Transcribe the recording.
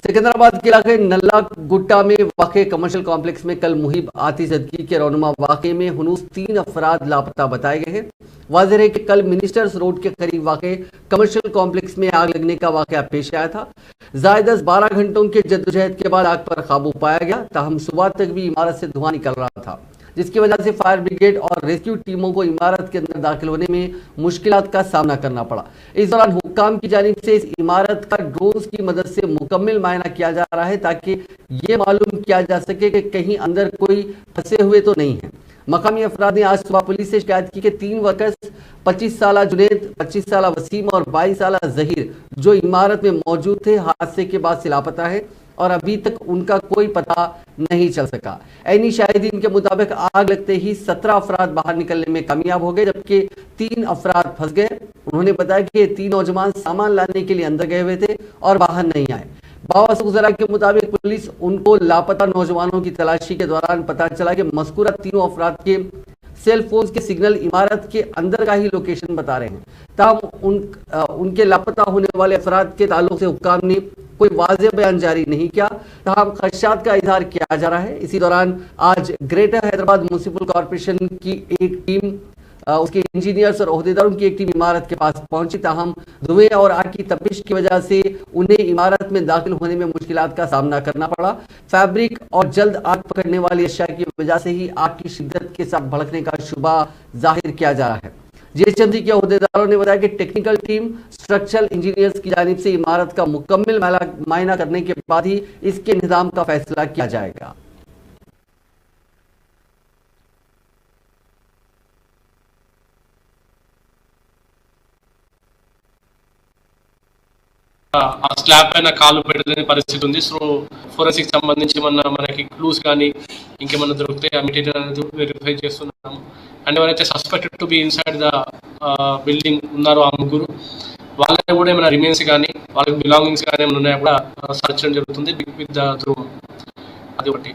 सिकंदराबाद के इलाके नल्ला गुट्टा में वाक़े कमर्शियल कॉम्प्लेक्स में कल मुहिब आतिशबाजी के रौनुमा वाक़े में हुनूस 3 अफराद लापता बताए गए हैं। वाज़ेह है कि कल मिनिस्टर्स रोड के करीब वाक़े कमर्शियल कॉम्प्लेक्स में आग लगने का वाक़या पेश आया था। ज़ायद 12 घंटों के जद्दोजहद के बाद आग पर काबू पाया गया, ताहम सुबह तक भी इमारत से धुआं निकल रहा था, जिसकी वजह से फायर ब्रिगेड और रेस्क्यू टीमों को इमारत के अंदर दाखिल होने में मुश्किलात का सामना करना पड़ा। इस दौरान हुक्काम की जानिब से इस इमारत का ड्रोन्स की मदद से मुकम्मल मायना किया जा रहा है ताकि ये मालूम किया जा सके कि कहीं अंदर कोई फंसे हुए तो नहीं है। मकामी अफराद ने आज सुबह पुलिस से शिकायत की कि 3 वर्कर्स 25 साला जुनेद, 25 साला वसीम और 22 साला जहीर जो इमारत में मौजूद थे, हादसे के बाद से लापता है और अभी तक उनका कोई पता नहीं चल सका। ऐनी शाहिदीन के मुताबिक आग लगते ही 17 अफराद बाहर निकलने में कामयाब हो गए, जबकि 3 अफराद फंस गए। उन्होंने बताया कि ये 3 नौजवान सामान लाने के लिए अंदर गए हुए थे और बाहर नहीं आए। बावसूज़रा के मुताबिक पुलिस उनको लापता नौजवानों की तलाशी के दौरान पता चला कि मज़कूरा तीनों अफराद के सेल फोन के सिग्नल इमारत के अंदर का ही लोकेशन बता रहे हैं। ताहम उनके लापता होने वाले अफराद के ताल्लुक से हुक्काम ने कोई वाज़ेह बयान जारी नहीं किया, ताहम खदशात का इजहार किया जा रहा है। इसी दौरान आज ग्रेटर हैदराबाद म्युनिसिपल कॉरपोरेशन की एक टीम, उसके इंजीनियर्स और ओहदेदारों की एक टीम इमारत के पास पहुंची, ताहम धुएं और आग की तपिश की वजह से उन्हें इमारत में दाखिल होने में मुश्किलात का सामना करना पड़ा। फैब्रिक और जल्द आग पकड़ने वाली अशिया की वजह से ही आग की शिद्दत के साथ भड़कने का शुबा जाहिर किया जा रहा है। जीएचएमसी के ओहदेदारों ने बताया कि टेक्निकल टीम स्ट्रक्चरल इंजीनियर्स की जानिब से इमारत का मुकम्मल मायना करने के बाद ही इसके निज़ाम का फैसला किया जाएगा। ఆ స్లాబ్ పైన కాలు పెట్టలేని పరిస్థితి ఉంది. సో ఫోరెన్సిక్ సంబంధించి మనకి క్లూస్ కానీ ఇంకేమన్నా దొరికితే ఆ మెటీరియల్ అనేది వెరిఫై చేస్తున్నాము. అండ్ ఎవరైతే suspected to be inside the building ఉన్నారో ఆ ముగ్గురు, వాళ్ళని కూడా ఏమైనా రిమైన్స్ కానీ వాళ్ళకి బిలాంగింగ్స్ కానీ ఏమైనా ఉన్నాయో కూడా సర్చ్ చేయడం జరుగుతుంది విత్ ద డ్రోన్. అది ఒకటి.